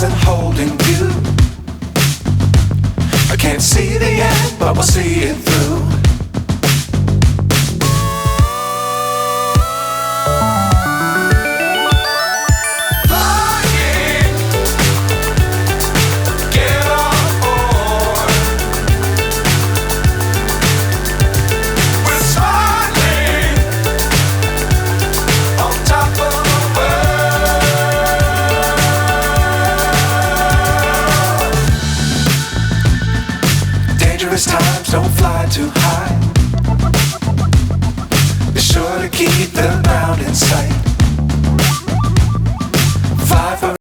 and holding you. I can't see the end, but we'll see it through. Times don't fly too high. Be sure to keep the ground in sight. Fly for